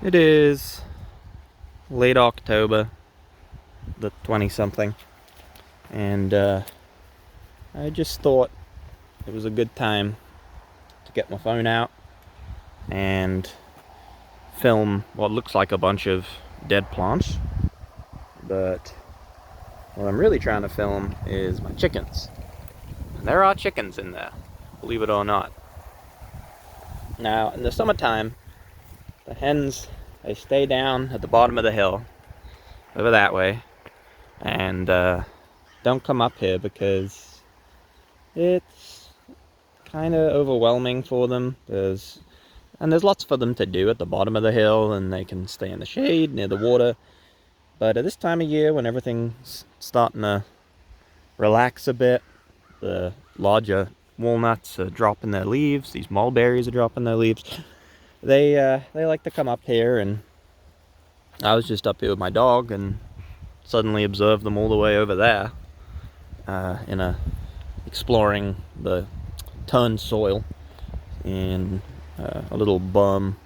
It is late October, the 20-something, and I just thought it was a good time to get my phone out and film what looks like a bunch of dead plants, but what I'm really trying to film is my chickens. And there are chickens in there, believe it or not. Now, in the summertime, the hens, they stay down at the bottom of the hill, over that way, and don't come up here because it's kind of overwhelming for them. There's lots for them to do at the bottom of the hill, and they can stay in the shade near the water. But at this time of year, when everything's starting to relax a bit, the larger walnuts are dropping their leaves, these mulberries are dropping their leaves, they like to come up here. And I was just up here with my dog and suddenly observed them all the way over there, exploring the turned soil in a little berm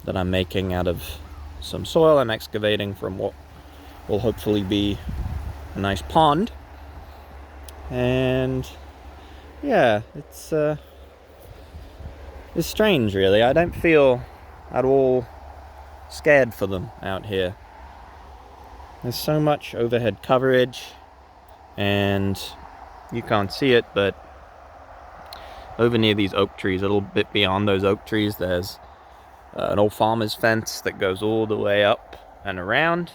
that I'm making out of some soil I'm excavating from what will hopefully be a nice pond. And yeah, it's strange, really. I don't feel at all scared for them out here. There's so much overhead coverage, and you can't see it, but over near these oak trees, a little bit beyond those oak trees, there's an old farmer's fence that goes all the way up and around,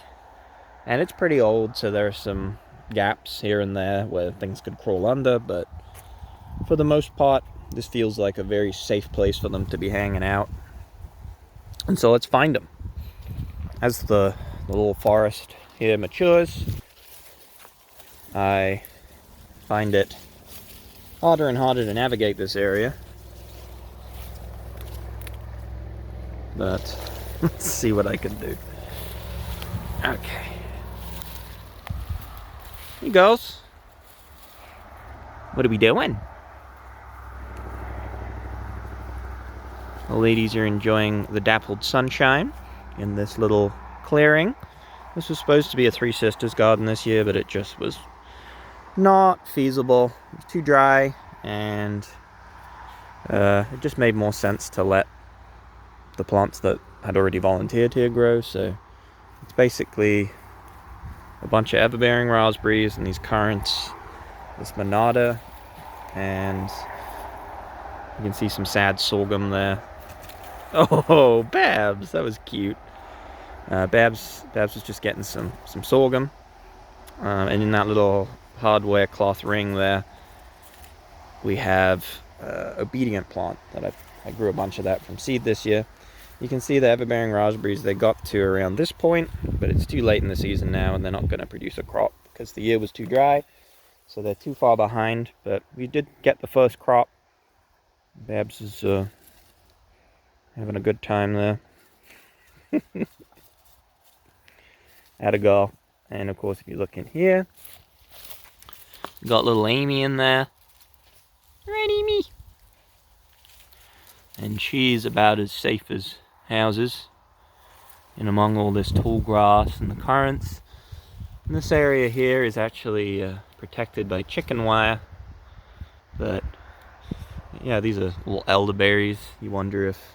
and it's pretty old, so there are some gaps here and there where things could crawl under, but for the most part, this feels like a very safe place for them to be hanging out. And so let's find them. As the little forest here matures, I find it harder and harder to navigate this area. But let's see what I can do. Okay. Hey girls. What are we doing? The ladies are enjoying the dappled sunshine in this little clearing. This was supposed to be a Three Sisters garden this year, but it just was not feasible. It was too dry, and it just made more sense to let the plants that had already volunteered here grow. So it's basically a bunch of ever-bearing raspberries and these currants, this monarda, and you can see some sad sorghum there. Oh, Babs, that was cute. Babs was just getting some sorghum, and in that little hardware cloth ring there, we have obedient plant that I grew a bunch of that from seed this year. You can see the ever-bearing raspberries, they got to around this point, but it's too late in the season now, and they're not going to produce a crop because the year was too dry, so they're too far behind. But we did get the first crop. Babs is having a good time there. Atta girl. And of course, if you look in here, we got little Amy in there. Right, Amy. And she's about as safe as houses, in among all this tall grass and the currants. And this area here is actually protected by chicken wire, but yeah, these are little elderberries. You wonder if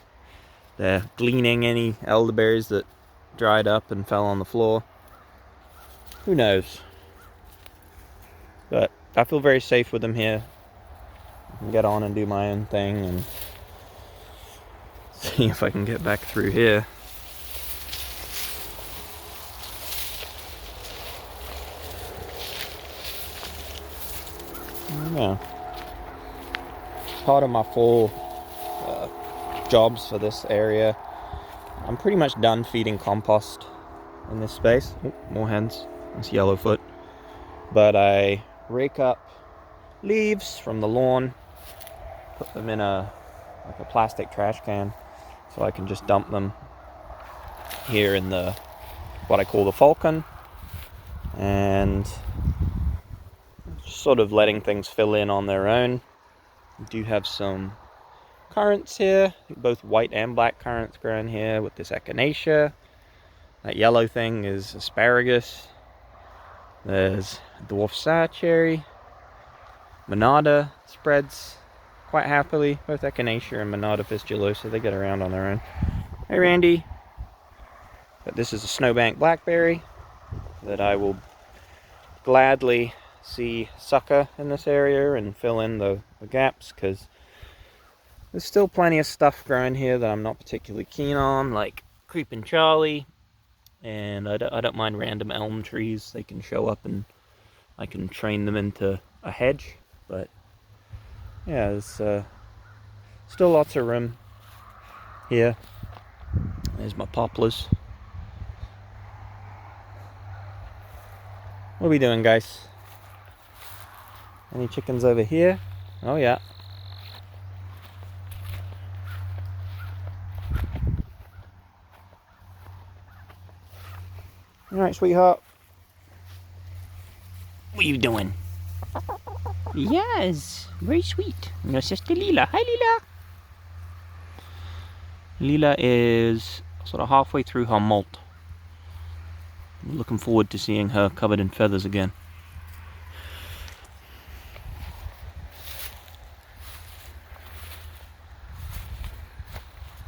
they're gleaning any elderberries that dried up and fell on the floor. Who knows? But I feel very safe with them here. I can get on and do my own thing and see if I can get back through here. Yeah. Part of my full jobs for this area, I'm pretty much done feeding compost in this space. Oh, more hens. That's yellowfoot. But I rake up leaves from the lawn, put them in a plastic trash can, so I can just dump them here in the what I call the falcon, and just sort of letting things fill in on their own. We do have some currants here, both white and black currants growing here with this echinacea. That yellow thing is asparagus. There's dwarf sour cherry. Monarda spreads quite happily. Both echinacea and Monarda fistulosa, they get around on their own. Hey Randy. But this is a snowbank blackberry that I will gladly see sucker in this area and fill in the gaps, because there's still plenty of stuff growing here that I'm not particularly keen on, like Creepin' Charlie, and I don't mind random elm trees. They can show up and I can train them into a hedge, but yeah, there's still lots of room here. There's my poplars. What are we doing, guys? Any chickens over here? Oh yeah. Alright, sweetheart. What are you doing? Yes, very sweet. Your sister Lila. Hi, Lila. Lila is sort of halfway through her molt. I'm looking forward to seeing her covered in feathers again.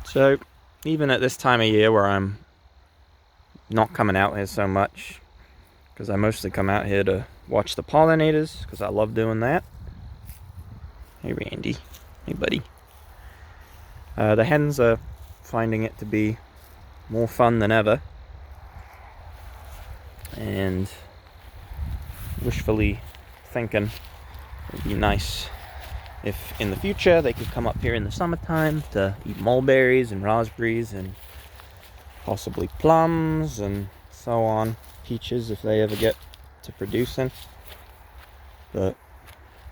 So, even at this time of year where I'm not coming out here so much, because I mostly come out here to watch the pollinators, because I love doing that. Hey Randy. Hey buddy. The hens are finding it to be more fun than ever, and wishfully thinking it'd be nice if in the future they could come up here in the summertime to eat mulberries and raspberries and possibly plums and so on, peaches if they ever get to producing. But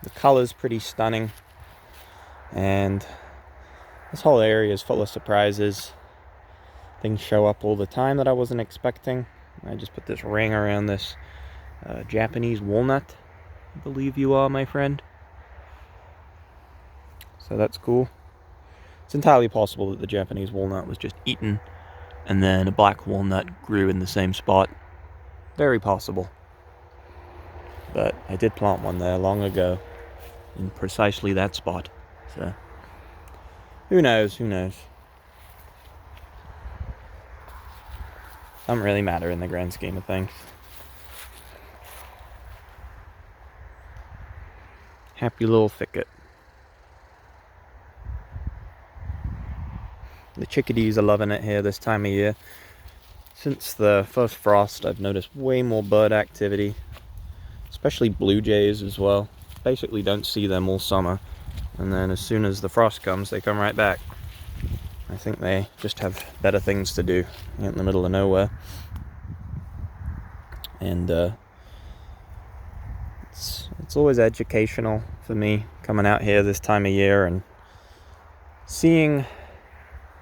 the color's pretty stunning, and this whole area is full of surprises. Things show up all the time that I wasn't expecting. I just put this ring around this Japanese walnut, I believe you are, my friend. So that's cool. It's entirely possible that the Japanese walnut was just eaten and then a black walnut grew in the same spot. Very possible. But I did plant one there long ago in precisely that spot. So who knows, who knows. Doesn't really matter in the grand scheme of things. Happy little thicket. The chickadees are loving it here this time of year. Since the first frost, I've noticed way more bird activity, especially blue jays as well. Basically don't see them all summer, and then as soon as the frost comes, they come right back. I think they just have better things to do in the middle of nowhere. And it's always educational for me coming out here this time of year and seeing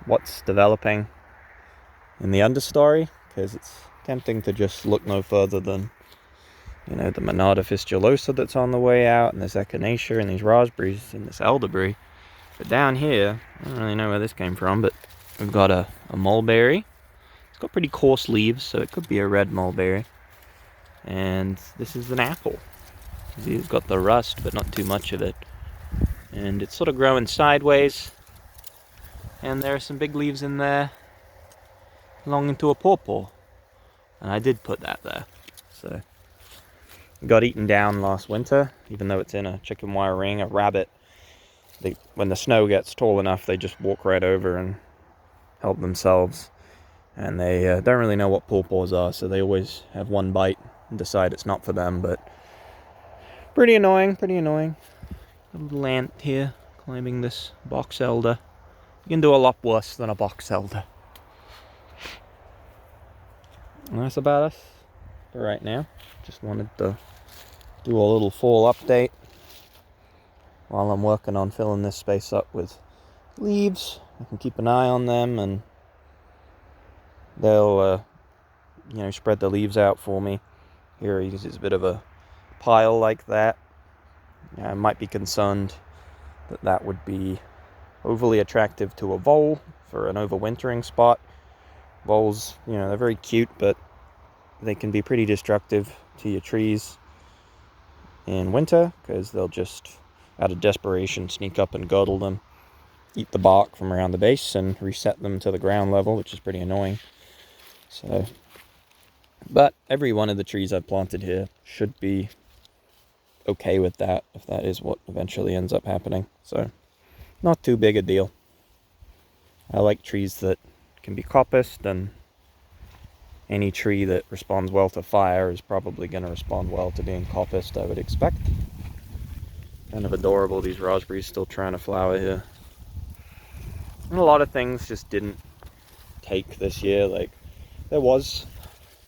what's developing in the understory, because it's tempting to just look no further than, you know, the Monarda fistulosa that's on the way out, and this echinacea and these raspberries and this elderberry. But down here, I don't really know where this came from, but we've got a mulberry. It's got pretty coarse leaves, so it could be a red mulberry. And this is an apple. See, it's got the rust, but not too much of it. And it's sort of growing sideways. And there are some big leaves in there belonging to a pawpaw. And I did put that there. So, it got eaten down last winter, even though it's in a chicken wire ring. A rabbit, when the snow gets tall enough, they just walk right over and help themselves. And they don't really know what pawpaws are, so they always have one bite and decide it's not for them. But pretty annoying, pretty annoying. A little ant here climbing this box elder. You can do a lot worse than a box elder. And that's about us for right now. Just wanted to do a little fall update while I'm working on filling this space up with leaves. I can keep an eye on them, and they'll you know, spread the leaves out for me. Here you can see it's a bit of a pile like that. I might be concerned that that would be overly attractive to a vole for an overwintering spot. Voles, you know, they're very cute, but they can be pretty destructive to your trees in winter because they'll just, out of desperation, sneak up and girdle them, eat the bark from around the base, and reset them to the ground level, which is pretty annoying. So, but every one of the trees I've planted here should be okay with that, if that is what eventually ends up happening. So, not too big a deal. I like trees that can be coppiced, and any tree that responds well to fire is probably going to respond well to being coppiced, I would expect. Kind of adorable, these raspberries still trying to flower here. And a lot of things just didn't take this year. Like, there was,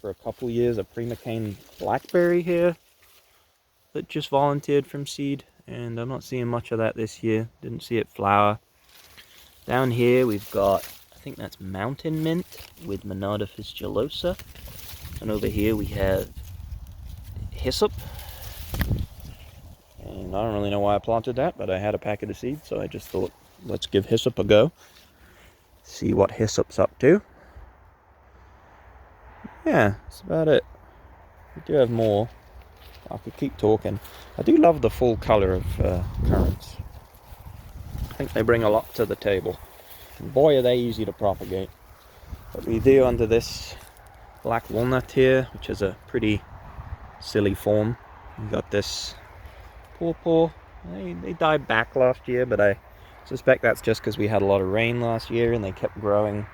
for a couple years, a pre-McCain blackberry here that just volunteered from seed, and I'm not seeing much of that this year. Didn't see it flower. Down here we've got, I think that's mountain mint with Monarda fistulosa, and over here we have hyssop. And I don't really know why I planted that, but I had a packet of seeds, so I just thought, let's give hyssop a go. See what hyssop's up to. Yeah, that's about it. We do have more. I could keep talking. I do love the full colour of currants. I think they bring a lot to the table. And boy, are they easy to propagate. But we do under this black walnut here, which is a pretty silly form. We got this pawpaw. They died back last year, but I suspect that's just because we had a lot of rain last year and they kept growing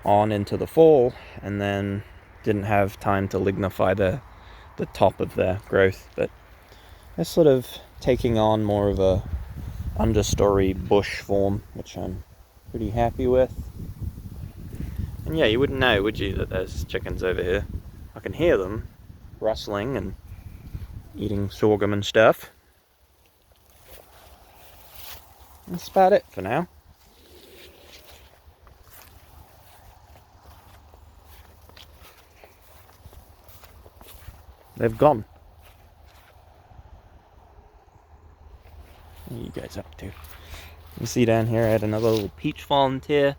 on into the fall, and then didn't have time to lignify the top of their growth. But they're sort of taking on more of a understory bush form, which I'm pretty happy with. And yeah, you wouldn't know, would you, that there's chickens over here. I can hear them rustling and eating sorghum and stuff. That's about it for now. They've gone. What are you guys up to? You see down here I had another little peach volunteer,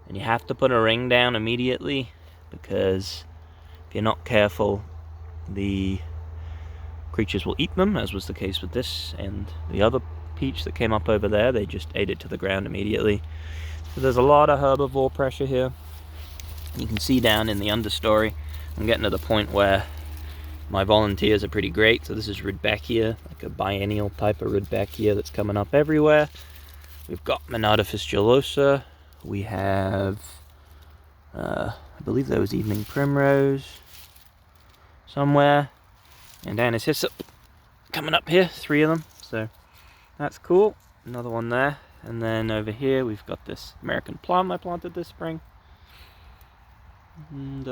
and you have to put a ring down immediately because if you're not careful, the creatures will eat them, as was the case with this and the other peach that came up over there. They just ate it to the ground immediately. So there's a lot of herbivore pressure here. You can see down in the understory, I'm getting to the point where my volunteers are pretty great. So this is Rudbeckia, like a biennial type of Rudbeckia that's coming up everywhere. We've got Monarda fistulosa. We have, I believe there was evening primrose somewhere. And down is hyssop coming up here, 3 of them. So that's cool. Another one there. And then over here we've got this American plum I planted this spring. And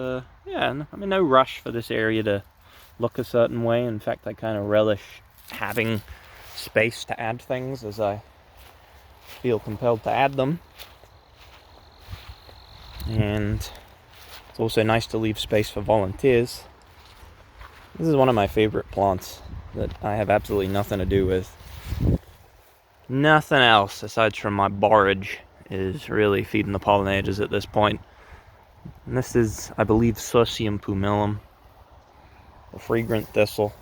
yeah, I'm in no rush for this area to look a certain way. In fact, I kind of relish having space to add things as I feel compelled to add them. And it's also nice to leave space for volunteers. This is one of my favorite plants that I have absolutely nothing to do with. Nothing else aside from my borage is really feeding the pollinators at this point. And this is, I believe, cirsium pumilum, a fragrant thistle.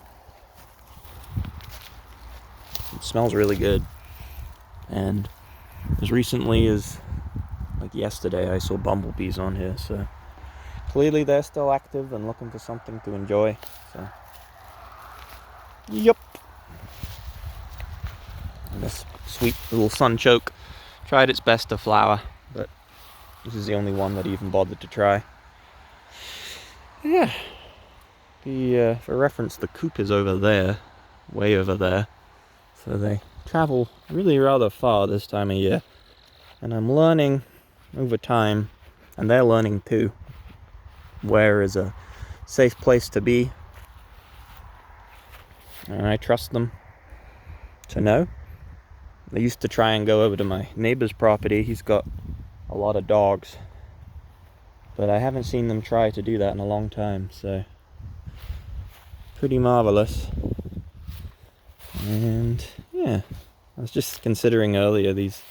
It smells really good. And as recently as like yesterday, I saw bumblebees on here, so clearly they're still active and looking for something to enjoy. So, yep. And this sweet little sunchoke tried its best to flower, but this is the only one that even bothered to try. Yeah. For reference, the coop is over there, way over there. So they travel really rather far this time of year. And I'm learning over time, and they're learning too, where is a safe place to be. And I trust them to know. They used to try and go over to my neighbor's property. He's got a lot of dogs, but I haven't seen them try to do that in a long time, so pretty marvelous. And yeah, I was just considering earlier these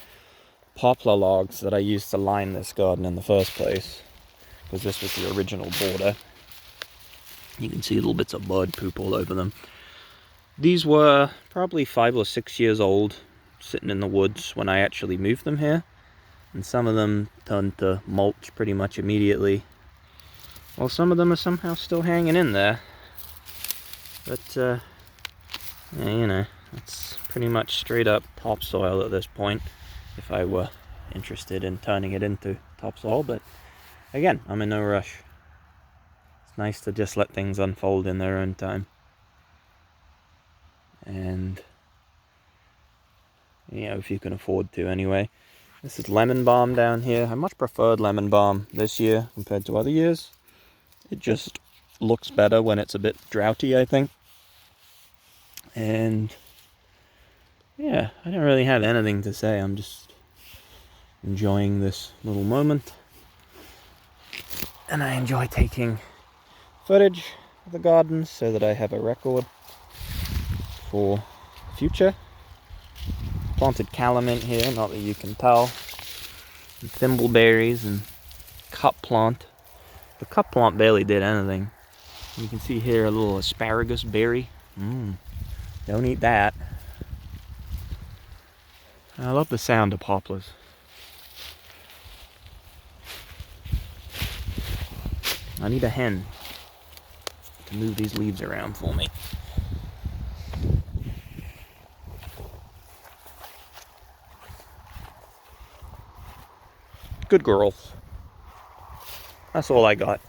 poplar logs that I used to line this garden in the first place, because this was the original border. You can see little bits of bird poop all over them. These were probably 5 or 6 years old, sitting in the woods when I actually moved them here. And some of them turned to mulch pretty much immediately, while some of them are somehow still hanging in there. But, yeah, you know, it's pretty much straight up topsoil at this point, if I were interested in turning it into topsoil. But again, I'm in no rush. It's nice to just let things unfold in their own time. And, you know, if you can afford to anyway. This is lemon balm down here. I much preferred lemon balm this year compared to other years. It just looks better when it's a bit droughty, I think. And yeah, I don't really have anything to say. I'm just enjoying this little moment. And I enjoy taking footage of the gardens so that I have a record for the future. Planted calamint here, not that you can tell. And thimbleberries and cup plant. The cup plant barely did anything. You can see here a little asparagus berry. Don't eat that. I love the sound of poplars. I need a hen to move these leaves around for me. Good girls. That's all I got.